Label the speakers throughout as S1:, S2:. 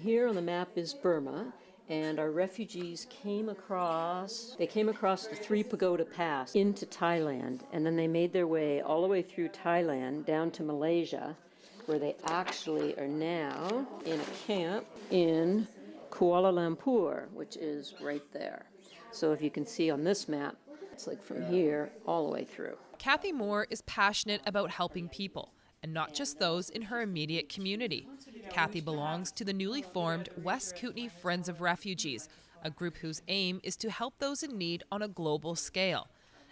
S1: Here on the map is Burma, and our refugees came across the Three Pagoda Pass into Thailand, and then they made their way all the way through Thailand down to Malaysia, where they actually are now in a camp in Kuala Lumpur, which is right there. So if you can see on this map, it's like from here all the way through.
S2: Kathy Moore is passionate about helping people, and not just those in her immediate community. Kathy belongs to the newly formed West Kootenay Friends of Refugees, a group whose aim is to help those in need on a global scale.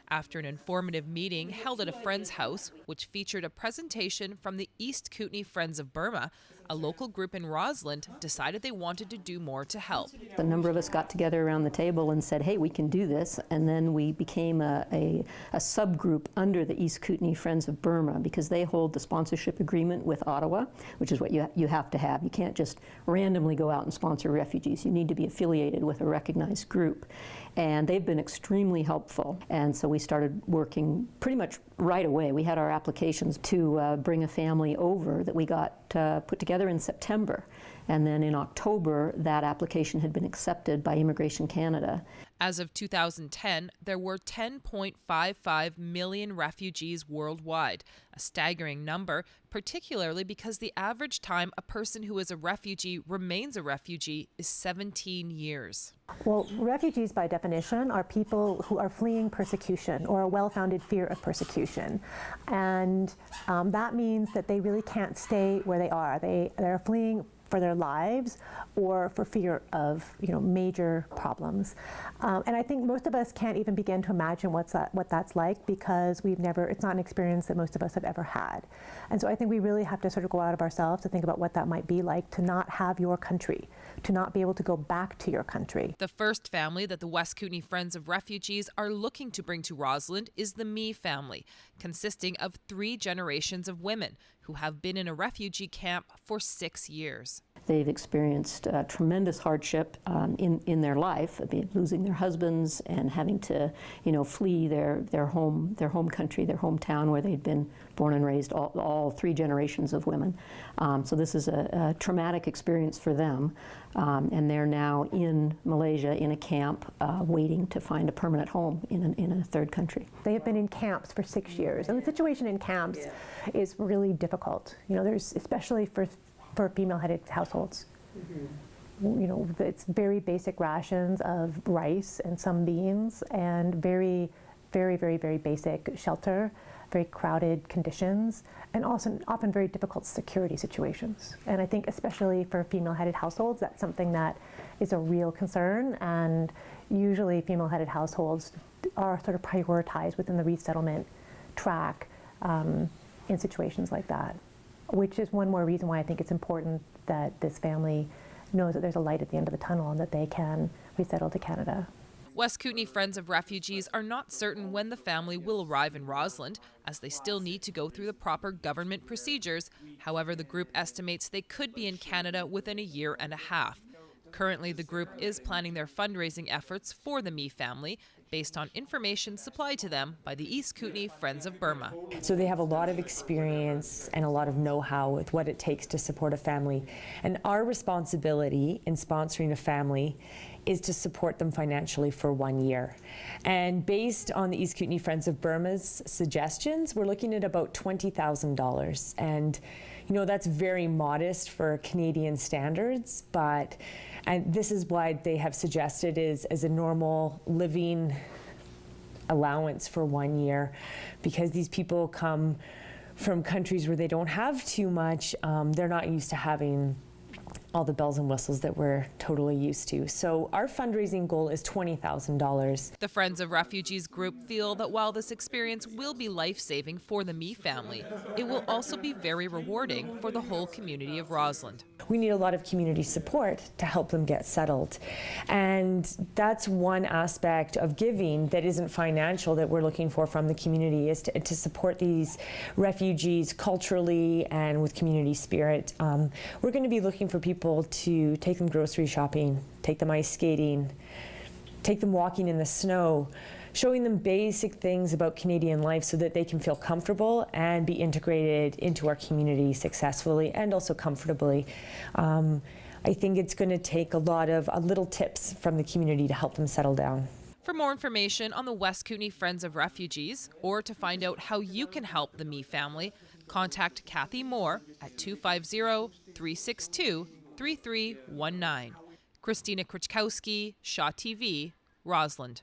S2: After an informative meeting held at a friend's house, which featured a presentation from the East Kootenay Friends of Burma, a local group in Rossland decided they wanted to do more to help.
S1: A number of us got together around the table and said, hey, we can do this, and then we became a subgroup under the East Kootenay Friends of Burma, because they hold the sponsorship agreement with Ottawa, which is what you have to have. You can't just randomly go out and sponsor refugees. You need to be affiliated with a recognized group. And they've been extremely helpful, and so we started working pretty much right away. We had our applications to bring a family over that we got put together in September, and then in October that application had been accepted by Immigration Canada.
S2: As of 2010, there were 10.55 million refugees worldwide, a staggering number, particularly because the average time a person who is a refugee remains a refugee is 17 years.
S3: Well, refugees by definition are people who are fleeing persecution or a well-founded fear of persecution. And that means that they really can't stay where they are. They're fleeing for their lives or for fear of major problems. And I think most of us can't even begin to imagine what that's like, because it's not an experience that most of us have ever had. And so I think we really have to sort of go out of ourselves to think about what that might be like to not have your country, to not be able to go back to your country.
S2: The first family that the West Kootenay Friends of Refugees are looking to bring to Rossland is the Me family, consisting of 3 generations of women who have been in a refugee camp for 6 years.
S1: They've experienced tremendous hardship in their life, losing their husbands and having to, flee their home country, their hometown where they'd been born and raised, all 3 generations of women. So this is a traumatic experience for them, and they're now in Malaysia in a camp waiting to find a permanent home in a third country.
S3: They have been in camps for 6 years, and the situation in camps is really difficult. There's, especially for female-headed households. Mm-hmm. It's very basic rations of rice and some beans, and very, very, very, very basic shelter, very crowded conditions, and also often very difficult security situations. And I think especially for female-headed households, that's something that is a real concern, and usually female-headed households are sort of prioritized within the resettlement track in situations like that, which is one more reason why I think it's important that this family knows that there's a light at the end of the tunnel and that they can resettle to Canada.
S2: West Kootenay Friends of Refugees are not certain when the family will arrive in Rossland, as they still need to go through the proper government procedures. However, the group estimates they could be in Canada within a year and a half. Currently, the group is planning their fundraising efforts for the Me family, based on information supplied to them by the East Kootenay Friends of Burma.
S4: So they have a lot of experience and a lot of know-how with what it takes to support a family. And our responsibility in sponsoring a family is to support them financially for 1 year. And based on the East Kootenay Friends of Burma's suggestions, we're looking at about $20,000. And that's very modest for Canadian standards, and this is why they have suggested is as a normal living allowance for 1 year, because these people come from countries where they don't have too much. They're not used to having all the bells and whistles that we're totally used to. So our fundraising goal is $20,000.
S2: The Friends of Refugees group feel that while this experience will be life-saving for the Me family, it will also be very rewarding for the whole community of Rossland.
S4: We need a lot of community support to help them get settled. And that's one aspect of giving that isn't financial that we're looking for from the community, is to support these refugees culturally and with community spirit. We're going to be looking for people to take them grocery shopping, take them ice skating, take them walking in the snow, showing them basic things about Canadian life so that they can feel comfortable and be integrated into our community successfully and also comfortably. I think it's going to take a lot of little tips from the community to help them settle down.
S2: For more information on the West Kootenay Friends of Refugees, or to find out how you can help the Me family, contact Kathy Moore at 250-362-3319. Christina Krichkowski, Shaw TV, Rossland.